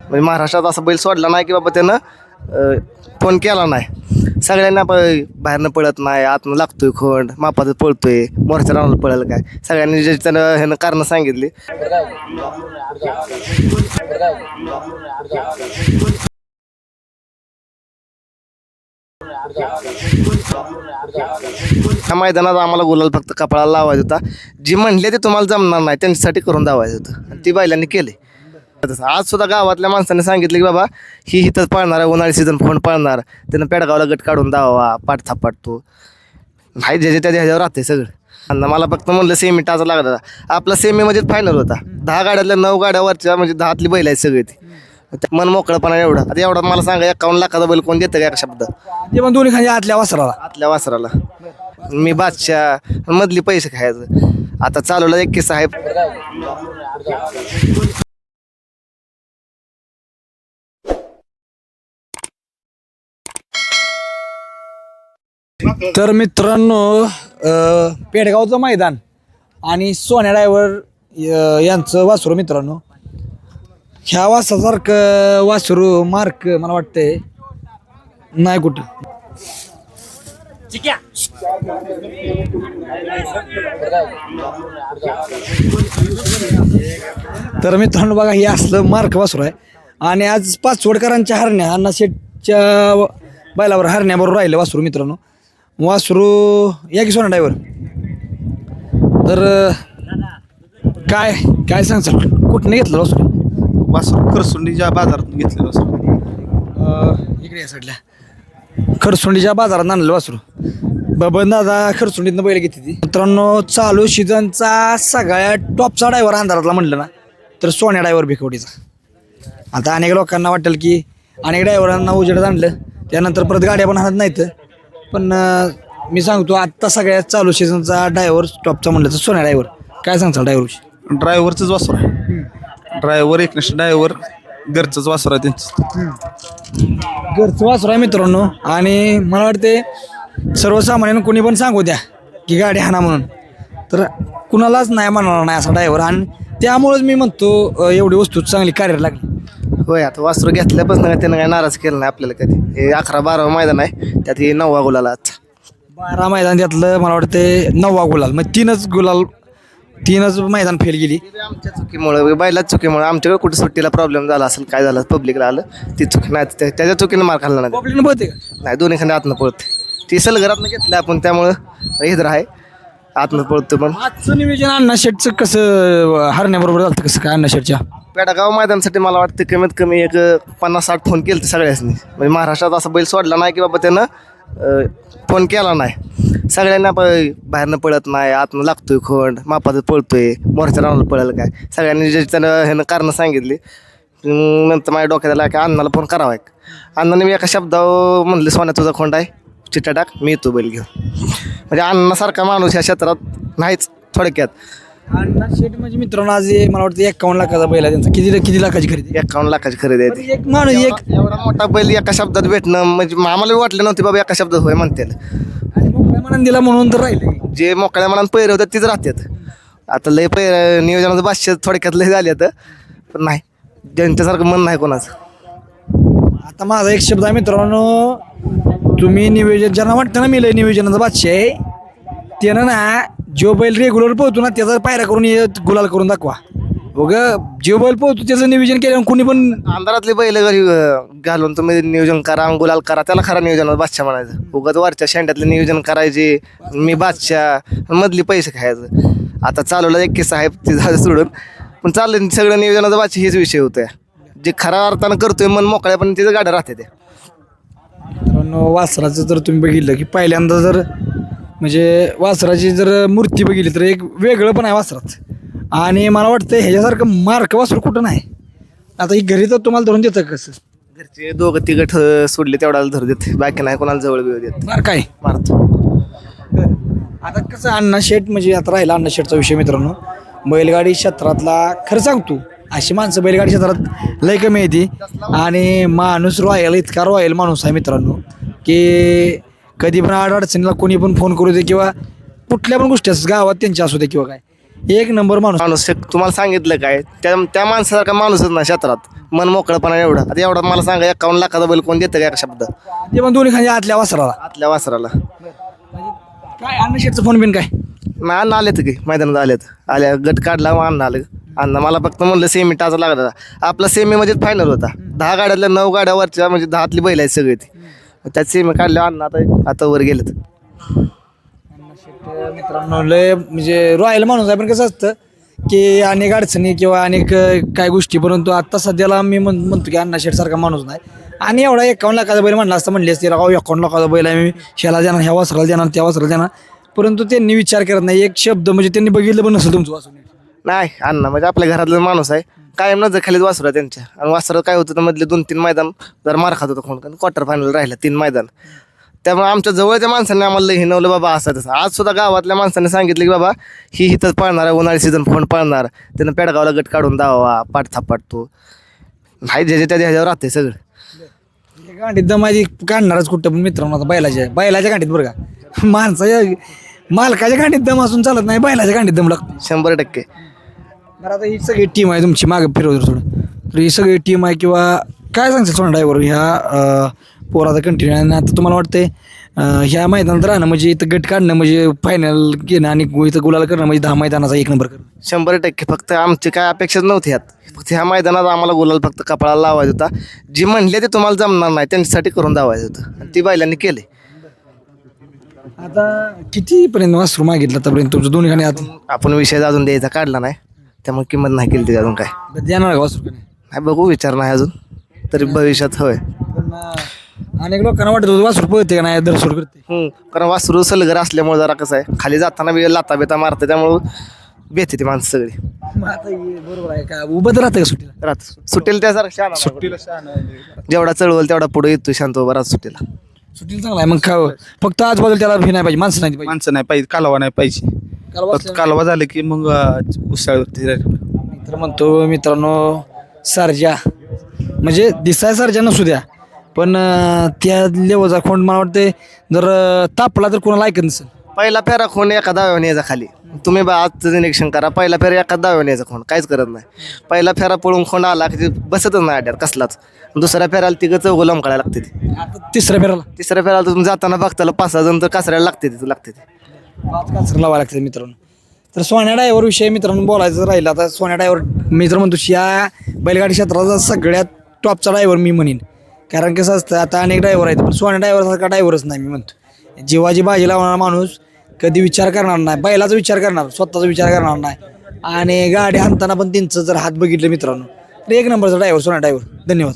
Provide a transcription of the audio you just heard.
म्हणजे महाराष्ट्रात असा बैल सोडला नाही की बाबा त्यानं फोन केला नाही. सगळ्यांना बाहेरनं पळत नाही, आतनं लागतोय खोंड, मापाचं पळतोय, मोरच्या रानाला पळेल काय, सगळ्यांनी जे त्यानं ह्यानं कारणं सांगितली. ह्या मैदानात आम्हाला गुलाल फक्त कपाळाला लावायचा होता. जी म्हणले ते तुम्हाला जमणार नाही त्यांच्यासाठी करून दावायचं होतं आणि ती बैलांनी केले. आज सुद्धा गावातल्या माणसाने सांगितलं की बाबा ही इथंच पळणार आहे, उन्हाळी सीझन फोन पळणार, त्यानं पेडगावला गट काढून दावा, पाठ थापाटतो नाही, ज्याच्या त्या ह्याच्यावर राहते सगळं. आणि मला फक्त म्हणलं सेमी टाचा लागला. आपला सेमी म्हणजे फायनल होता. 10 गाड्यातल्या 9 गाड्यावरच्या म्हणजे 10तली बैल आहेत सगळे ती. मन मोकळपणा एवढा. आता एवढा मला सांगा 51 लाखाचा बैल कोण देतं का एका शब्द? ते पण दोन्ही खाली आतल्या आतल्या वासराला मी बादशाह मधली पैसे खायचं. आता चालवला एक किस्सा आहे. तर मित्रांनो, पेडगावचं मैदान आणि सोन्या ड्रायव्हर यांचं वासरू मित्रांनो, ह्या वासासारखं वासरू मार्क मला वाटतंय नाही कुठं. तर मित्रांनो बघा, हे असलं मार्क वासरू आहे. आणि आज पाचवडकरांच्या हरण्या अण्णा शेठच्या बैलावर हरण्याबरोबर राहिलं वासरू मित्रांनो. वासरू या की सोना ड्रायव्हर. तर काय काय सांगचाल, कुठनं घेतलं वासरू? वासरू खरसुंडीच्या बाजारातून घेतलेलं वासरू. इकडे या साईडला खरसुंडीच्या बाजारात आणलं वासरू. बबन दादा खरसुंडीतनं बैल घेतली ती. मित्रांनो, चालू सीझनचा सगळ्यात टॉपचा ड्रायव्हर अंधारातला म्हटलं ना तर सोन्या ड्रायव्हर भिकवडीचा. आता अनेक लोकांना वाटेल की अनेक ड्रायव्हरांना उजेडात आणलं त्यानंतर परत गाड्या पण आणत नाहीत, पण मी सांगतो आत्ता सगळ्यात चालू सीझनचा ड्रायव्हर टॉपचा म्हणलं तर सोन्या ड्रायव्हर. काय सांगचाल ड्रायव्हरशी? ड्रायव्हरचंच वासरू आहे. ड्रायव्हर एकनिष्ठ ड्रायव्हर घरचंच वासरू आहे त्यांचं. घरचं वासरू आहे मित्रांनो. आणि मला वाटते सर्वसामान्यांना कोणी पण सांगू द्या की गाडी हाणा म्हणून, तर कुणालाच नाही म्हणणार नाही असा ड्रायव्हर. आणि त्यामुळेच मी म्हणतो एवढी वस्तू चांगली कार्याला लागली. होय, आता वासरू घेतल्यापासून काय त्यानं काय नाराज केलं नाही आपल्याला कधी. हे 11-12 मैदान आहे, त्यात हे 9वा गुलाला. 12 मैदान त्यातलं मला वाटते 9वा गुलाल. मग 3च मैदान फेल गेली. आमच्या चुकीमुळे, बैलाच चुकीमुळे. आमच्याकडे कुठे सुट्टीला प्रॉब्लेम झाला असेल, काय झालं पब्लिकला आलं, ती चुकी नाही, त्याच्या चुकीनं मार खाल्ला नाही. पब्लिकनं पळते का? नाही, दोन्ही खांदे आतनं पळते. ती सलगरातनं घेतलं आपण, त्यामुळं हेच आहे आतनं पळतो. पण आजचं नियोजन अण्णा शेटचं कसं हरण्याबरोबर झालं कसं काय? अण्णा शेटच्या पेडगाव मैदानासाठी मला वाटतं कमीत कमी एक 50-60 फोन केले सगळ्यांनी. म्हणजे महाराष्ट्रात असा बैल सोडला नाही की बाबा त्यानं फोन केला नाही. सगळ्यांना बाहेरनं पळत नाही, आतनं लागतोय खोंड, मापाचं पळतोय, मोरच्या रानाला पळेल काय, सगळ्यांनी जे त्यानं ह्यानं कारणं सांगितली. नंतर माझ्या डोक्यात आला की अण्णाला फोन करावा आहे. अण्णाने मी एका शब्दावर म्हणले, सोन्या तुझा खोंड आहे, चिट्टा टाक, मी येतो बैल घेऊन. म्हणजे अण्णासारखा माणूस ह्या क्षेत्रात नाहीच थोडक्यात. अण्णा शेट म्हणजे मित्रांनो आज मला वाटतं 51 लाखाचा बैल आहे त्यांचा. किती लाखाची खरेदी? 51 लाखाची खरेदी आहे ती. एक माणूस एवढा मोठा बैल एका शब्दात भेटणं म्हणजे आम्हाला वाटलं नव्हतं बाबा एका शब्दात होय म्हणते. आणि मोकळ्या मनाने दिला म्हणून तर राहिले. जे मोकळ्या मनात पैर होतात तीच राहतात. आता लय पैर नियोजनाचं भाष्य थोडक्यात लय झाले तर, पण नाही ज्यांच्यासारखं मन नाही कोणाचं. आता माझा एक शब्द आहे मित्रांनो, तुम्ही नियोजन ज्यांना वाटतं ना मी लय नियोजनाचा बादशाह आहे, त्यानं ना जो बैल रेग्युलर पोहतो ना त्याचा पायऱ्या करून गुलाल करून दाखवा. बघ, जो बैल पोहतो त्याचं नियोजन केलं कोणी पण. अंधारातले बैल घरी घालून तुम्ही नियोजन करा, गुलाल करा, त्याला खरा नियोजनाचा बादशाह म्हणायचं. उगाच वरच्या शेंड्यातले नियोजन करायचे, मी बादशाह मधली पैसे खायचं. आता चालवला एक किस्सा आहे, ते झालं सोडून. पण चाललं सगळं नियोजनाचा बादशाह हेच विषय होतोय. जे खऱ्या अर्थानं करतोय मन मोकळ्या, पण तिथं गाड्या राहते त्या. मित्रांनो, वासराचं जर तुम्ही बघितलं की पहिल्यांदा जर म्हणजे वासराची जर मूर्ती बघितली तर एक वेगळं पण आहे वासरात. आणि मला वाटतं ह्याच्यासारखं मार्क वासरू कुठं नाही. आता ही घरी तर तुम्हाला धरून देतं कसं? घरचे 2-3 सोडले तेवढ्याला धरू देत, बाकी नाही कोणाला जवळ बिळ देत. मार्क काय मारतो. आता कसं अण्णा शेट म्हणजे आता राहिला अण्णा शेटचा विषय मित्रांनो. बैलगाडी क्षेत्रातला खरं सांगतो अशी माणसं बैलगाडी क्षेत्रात लय कमी येते. आणि माणूस रॉयल, इतका रॉयल माणूस आहे मित्रांनो की कधी पण अडचणीला कोणी पण फोन करू दे किंवा कुठल्या पण गोष्टी असतात गावात त्यांच्या असू दे किंवा काय, एक नंबर माणूस. माणूस तुम्हाला सांगितलं काय त्या माणसासारखा माणूसच ना क्षेत्रात मन मोकळपणा एवढा. आता एवढा मला सांगा 51 लाखाचा बैल कोण देतं का एक शब्द ते पण दोन्ही खाली आतल्या वासराला. आतल्या वासराला. काय अण्णाशेठचा फोन बिन काय? ना अण्णा आलेत की मैदानात आल्या गट काढला मग अण्णा आलं. अण्णा मला फक्त म्हणलं सेमी टाचा लागला. आपला सेमीमध्येच फायनल होता. 10 गाड्यातल्या 9 गाड्यावरच्या म्हणजे 10तली बैल आहेत सगळी ती. त्यात सेमी काढल्या अण्णा आता वर गेलेत. मित्रांनो लय म्हणजे रॉयल माणूस आहे. पण कसं असतं की अनेक अडचणी किंवा अनेक काय गोष्टी, परंतु आता सध्याला मी म्हणतो की अण्णाशेठ सारखा माणूस नाही. आणि एवढा 51 लाखाचा बैल म्हणला असता म्हणले असते राव 51 लाखाचा बैल आहे, मी ह्याला देणार, ह्या वासराला देणार, त्या वासराला देणार. परंतु त्यांनी विचार करत नाही. एक शब्द म्हणजे त्यांनी बघितलं पण नसेल तुमचं वासरू. नाही अण्णा म्हणजे आपल्या घरातला माणूस आहे. कायम नजर खालीच वासरू आहे त्यांच्या. आणि वासरं काय होतं तर मधले 2-3 मैदान जर मार खात होतं कोण क्वार्टर फायनल राहिलं 3 मैदान. त्यामुळे आमच्या जवळच्या माणसांनी आम्हाला हिनवलं बाबा असं तसं. आज सुद्धा गावातल्या माणसांनी सांगितलं की बाबा ही इथंच पळणार आहे, उन्हाळी सीझन कोण पळणार, त्यानं पेडगावला गट काढून दावा पाठ थापाटतो. नाही ज्याच्या त्या ह्याच्यावर राहते सगळं. गांडीत दमाजी काढणारच कुठं पण मित्रांनो. आता बैलाच्या गांडीत बरं का, माणसाच्या मालकाच्या गांडीत दम असून चालत नाही, बैलाच्या गांडीत दम लागतो 100%. बरं आता ही सगळी टीम आहे तुमची, मागे फिरवतो थोडं. तर ही सगळी टीम आहे किंवा काय सांगते सोना ड्रायव्हर ह्या पोराचा कंटिन्यू. आणि आता तुम्हाला वाटतंय ह्या मैदानात राहणं म्हणजे इथं गट काढणं म्हणजे फायनल घेणं आणि इथं गुलाल करणं म्हणजे 10 मैदानाचा 1 नंबर करणं. 100%. फक्त आमची काय अपेक्षाच नव्हती ह्यात. फक्त ह्या मैदानात आम्हाला गुलाल फक्त कपाळाला लावायचा होता. जी म्हणले ते तुम्हाला जमणार नाही त्यांच्यासाठी करून दावायचं होतं. आणि ती बैलांनी केले. आता कितीपर्यंत वासरू मागितलं आतापर्यंत तुमचं दोन्ही खाणे आता? आपण विषय अजून द्यायचा काढला नाही त्यामुळे किंमत नाही केली त्याची अजून. काय देणार का वासरू का नाही? नाही बघू, विचार नाही अजून तरी भविष्यात होय. पण अनेक लोकांना वाटत होतं वासरू पळते का नाही, दरसोड करते. कारण वासरू सलगर असल्यामुळे जरा कसं आहे खाली जाताना बी लाता बेता मारते त्यामुळं भेटते ती माणसं सगळी. मग आता हे बरोबर आहे का, उभं तर राहतं का सुट्टीला? राहत सुटेल त्यासारखं सुट्टीला जेवढा चळवल तेवढा पुढे येतो शांत उभा राहत सुट्टीला. सुट्टीला चांगला आहे. मग खाव फक्त आजबाजूला त्याला हे नाही पाहिजे, माणसं नाही पाहिजे. माणसं नाही पाहिजे, कालवा नाही पाहिजे. फक्त कालवा झालं की मग उसळवरती मित्र म्हणतो मित्रांनो, सर्जा म्हणजे दिसाय सर्जा नसू द्या, पण त्या लेवलचा खोंड मला वाटते जर तापला तर कोणाला ऐकत नसेल. पहिला फेरा खोंड एका दाव्यावर यायचा खाली. तुम्ही बा आजचं निरीक्षण करा, पहिला फेरा एका दाव्यावर यायचा खोंड काहीच करत नाही. पहिला फेरा पळून खोंड आला की ते बसतच नाही अड्यात कसलाच. दुसऱ्या फेराला तिघं चौघं लंकाळायला लागते ती. आता तिसऱ्या फेराला तिसऱ्या फेराला तुम्ही जाताना बघताला 5-6 जण तर कासऱ्याला लागते ती. 5 कासर लावायला लागते मित्रांनो. तर सोन्या ड्रायव्हर विषयी मित्रांनो बोलायचं राहिलं. आता सोन्या ड्रायव्हर मित्र म्हणतो या बैलगाडी क्षेत्राचा सगळ्यात टॉपचा ड्रायव्हर मी म्हणेन. कारण कसं असतं आता अनेक ड्रायव्हर आहेत पण सोन्या ड्रायव्हरसारखा ड्रायव्हरच नाही. मी म्हणतो जीवाची बाजी लावणारा माणूस कधी विचार करणार नाही, बैलाचा विचार करणार, स्वतःचा विचार करणार नाही. आणि गाडी हाणताना पण त्यांचं जर हात बघितलं मित्रांनो तर 1 नंबरचा ड्रायव्हर सोन्या ड्रायव्हर. धन्यवाद.